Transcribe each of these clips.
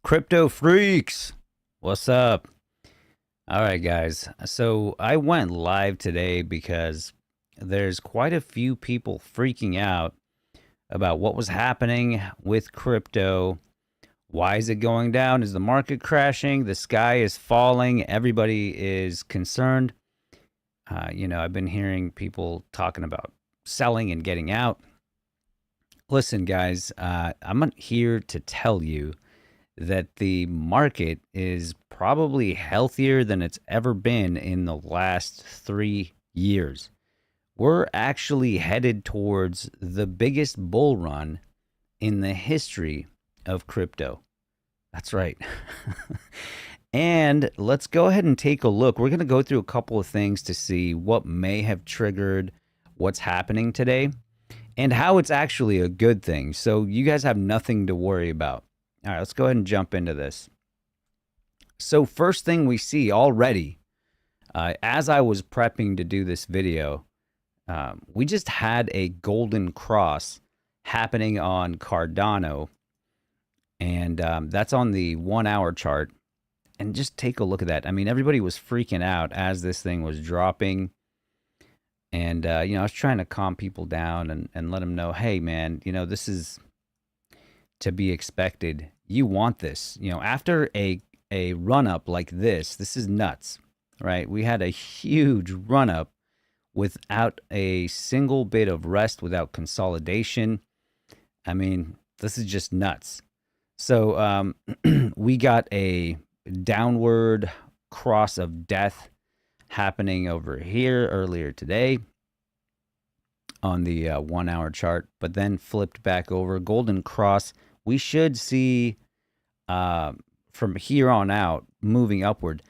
Crypto freaks, what's up? All right, guys. So I went live today because there's quite a few people freaking out about what was happening with crypto. Why is it going down? Is the market crashing? The sky is falling. Everybody is concerned. I've been hearing people talking about selling and getting out. Listen, guys, I'm not here to tell you that the market is probably healthier than it's ever been in the last 3 years. We're actually headed towards the biggest bull run in the history of crypto. That's right. And let's go ahead and take a look. We're going to go through a couple of things to see what may have triggered what's happening today and how it's actually a good thing. So you guys have nothing to worry about. All right, let's go ahead and jump into this. So first thing we see already, as I was prepping to do this video, we just had a golden cross happening on Cardano, and that's on the 1 hour chart. And just take a look at that. I mean, everybody was freaking out as this thing was dropping. And, I was trying to calm people down and let them know, hey, man, this is to be expected. You want this. After a run up like this is nuts, right? We had a huge run up without a single bit of rest, without consolidation. I mean, this is just nuts. So we got a downward cross of death happening over here earlier today on the 1 hour chart, but then flipped back over. Golden cross. We should see from here on out moving upward.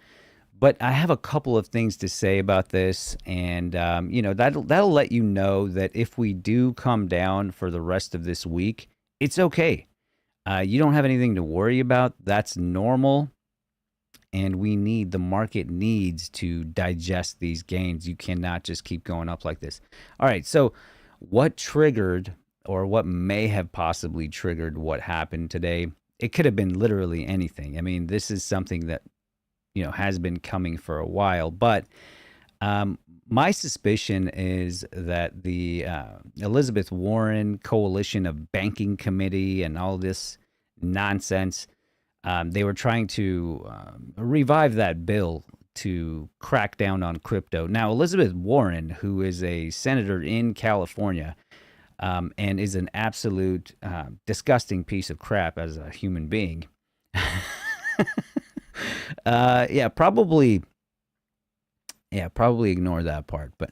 But I have a couple of things to say about this, and that'll let you know that if we do come down for the rest of this week, it's okay. You don't have anything to worry about. That's normal. And the market needs to digest these gains. You cannot just keep going up like this. All right, so what triggered, or what may have possibly triggered what happened today? It could have been literally anything. I mean, this is something that, has been coming for a while. But my suspicion is that the Elizabeth Warren Coalition of Banking Committee and all this nonsense, they were trying to revive that bill to crack down on crypto. Now, Elizabeth Warren, who is a senator in California, and is an absolute disgusting piece of crap as a human being. Probably ignore that part, but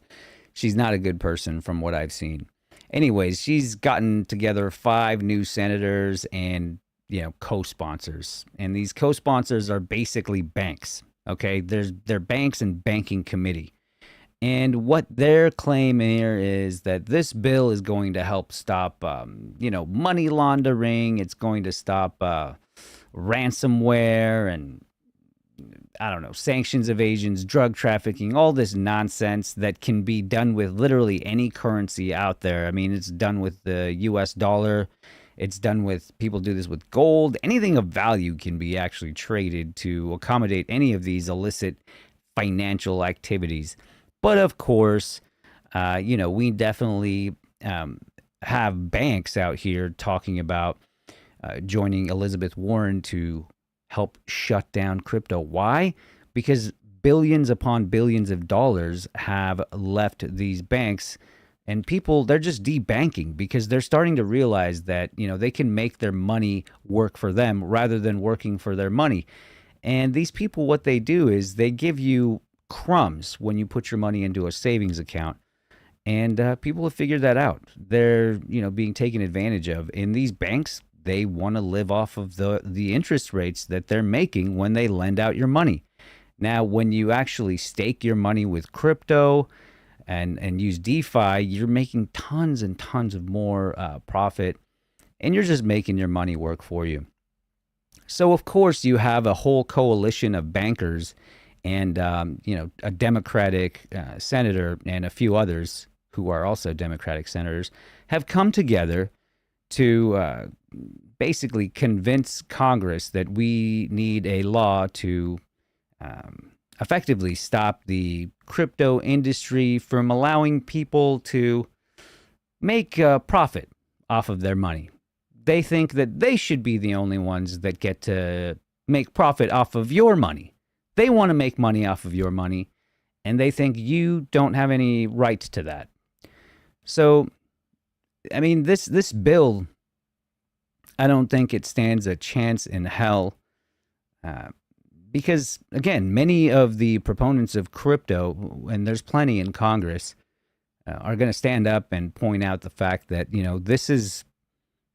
she's not a good person from what I've seen. Anyways, she's gotten together 5 new senators and co-sponsors, and these co-sponsors are basically banks. Okay, they're banks and banking committee. And what their claim here is that this bill is going to help stop, money laundering. It's going to stop ransomware and, I don't know, sanctions evasions, drug trafficking, all this nonsense that can be done with literally any currency out there. I mean, it's done with the US dollar. It's done with, people do this with gold. Anything of value can be actually traded to accommodate any of these illicit financial activities. But of course, we definitely have banks out here talking about joining Elizabeth Warren to help shut down crypto. Why? Because billions upon billions of dollars have left these banks, and people, they're just debanking because they're starting to realize that, they can make their money work for them rather than working for their money. And these people, what they do is they give you crumbs when you put your money into a savings account, and people have figured that out. They're being taken advantage of. In these banks, they want to live off of the interest rates that they're making when they lend out your money. Now, when you actually stake your money with crypto and use DeFi, you're making tons and tons of more profit, and you're just making your money work for you. So of course you have a whole coalition of bankers and a Democratic senator and a few others who are also Democratic senators have come together to basically convince Congress that we need a law to effectively stop the crypto industry from allowing people to make a profit off of their money. They think that they should be the only ones that get to make profit off of your money. They want to make money off of your money, and they think you don't have any right to that. So, I mean, this bill, I don't think it stands a chance in hell. Because, again, many of the proponents of crypto, and there's plenty in Congress, are going to stand up and point out the fact that, this is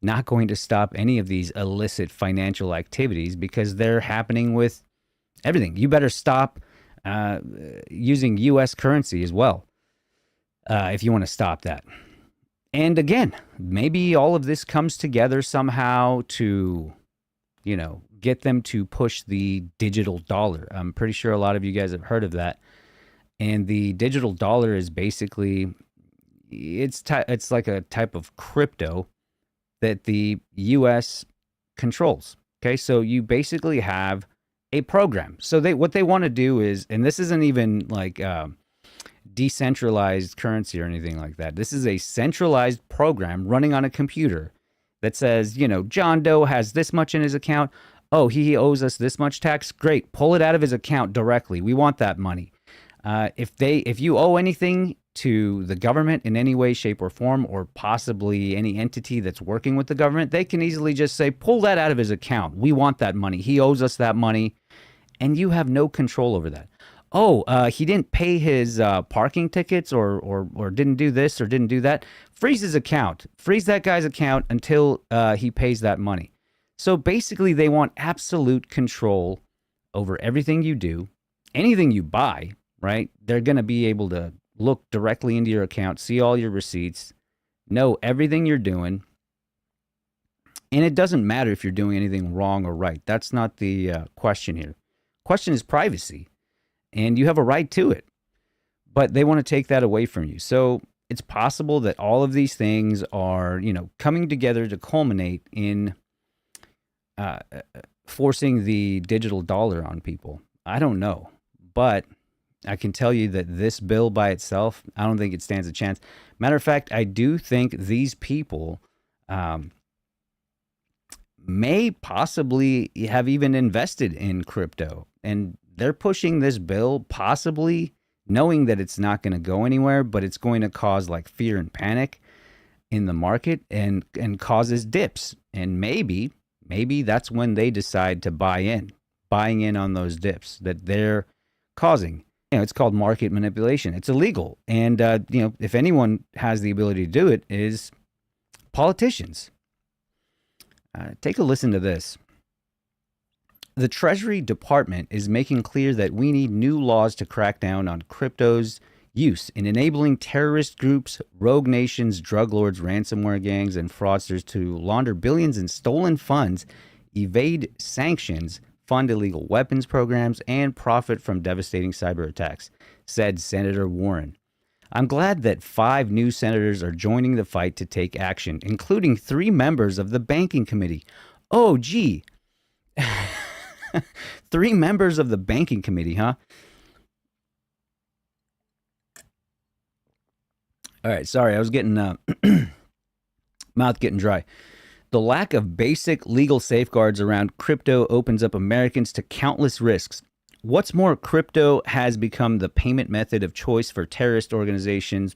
not going to stop any of these illicit financial activities because they're happening with everything. You better stop using U.S. currency as well if you want to stop that. And again, maybe all of this comes together somehow to, get them to push the digital dollar. I'm pretty sure a lot of you guys have heard of that. And the digital dollar is basically, it's like a type of crypto that the U.S. controls. Okay, so you basically have a program. So what they want to do is, and this isn't even like decentralized currency or anything like that. This is a centralized program running on a computer that says, John Doe has this much in his account. Oh, he owes us this much tax. Great, pull it out of his account directly. We want that money. If you owe anything to the government in any way, shape, or form, or possibly any entity that's working with the government, they can easily just say, pull that out of his account. We want that money. He owes us that money, and you have no control over that. Oh, he didn't pay his parking tickets or didn't do this or didn't do that. Freeze his account. Freeze that guy's account until he pays that money. So basically, they want absolute control over everything you do, anything you buy, right? They're going to be able to look directly into your account, see all your receipts, know everything you're doing. And it doesn't matter if you're doing anything wrong or right. That's not the question here. Question is privacy, and you have a right to it. But they want to take that away from you. So it's possible that all of these things are, coming together to culminate in forcing the digital dollar on people. I don't know, but I can tell you that this bill by itself, I don't think it stands a chance. Matter of fact, I do think these people may possibly have even invested in crypto, and they're pushing this bill possibly knowing that it's not going to go anywhere, but it's going to cause like fear and panic in the market and causes dips. And maybe that's when they decide to buying in on those dips that they're causing. It's called market manipulation. It's illegal. And, if anyone has the ability to do it, is politicians. Take a listen to this. The Treasury Department is making clear that we need new laws to crack down on crypto's use in enabling terrorist groups, rogue nations, drug lords, ransomware gangs, and fraudsters to launder billions in stolen funds, evade sanctions, fund illegal weapons programs, and profit from devastating cyber attacks, said Senator Warren. I'm glad that 5 new senators are joining the fight to take action, including 3 members of the Banking Committee. Oh, gee. 3 members of the Banking Committee, huh? All right, sorry, I was getting mouth getting dry. The lack of basic legal safeguards around crypto opens up Americans to countless risks. What's more, crypto has become the payment method of choice for terrorist organizations,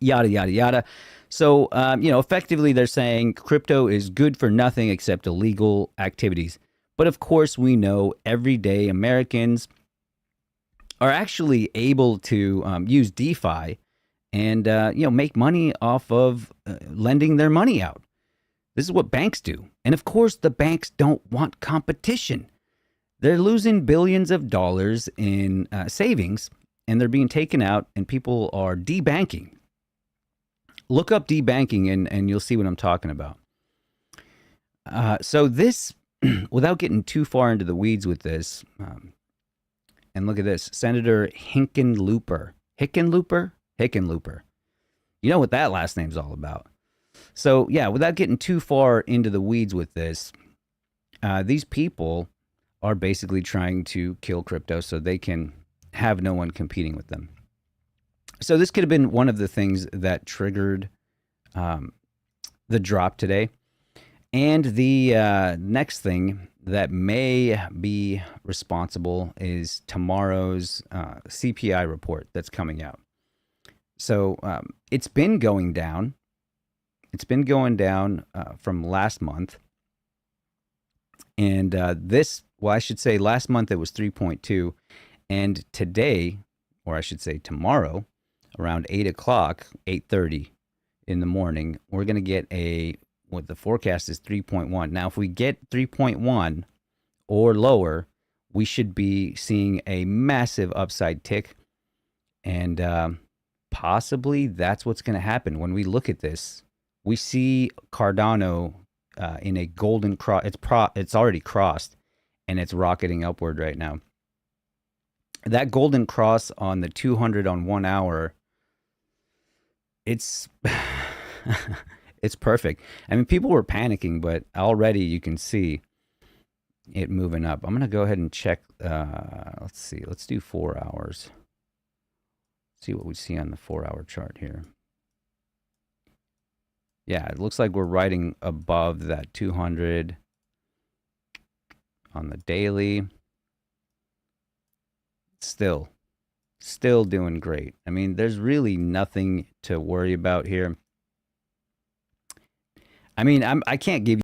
yada, yada, yada. So, effectively they're saying crypto is good for nothing except illegal activities. But of course, we know everyday Americans are actually able to use DeFi and, make money off of lending their money out. This is what banks do. And of course, the banks don't want competition. They're losing billions of dollars in savings, and they're being taken out, and people are debanking. Look up debanking, and you'll see what I'm talking about. So this, without getting too far into the weeds with this, and look at this, Senator Hickenlooper. You know what that last name's all about. So yeah, without getting too far into the weeds with this, these people are basically trying to kill crypto so they can have no one competing with them. So this could have been one of the things that triggered um, the drop today. And the next thing that may be responsible is tomorrow's CPI report that's coming out. So it's been going down. It's been going down from last month. And well, I should say last month it was 3.2. And today, or I should say tomorrow, around 8 o'clock, 8:30 in the morning, we're going to get what the forecast is 3.1. Now, if we get 3.1 or lower, we should be seeing a massive upside tick. And possibly that's what's going to happen. When we look at this, we see Cardano in a golden cross. It's already crossed, and it's rocketing upward right now. That golden cross on the 200 on 1 hour, it's it's perfect. I mean, people were panicking, but already you can see it moving up. I'm going to go ahead and check. Let's see. Let's do 4 hours. See what we see on the 4-hour chart here. Yeah, it looks like we're riding above that 200 on the daily. Still doing great. I mean, there's really nothing to worry about here. I mean, I can't give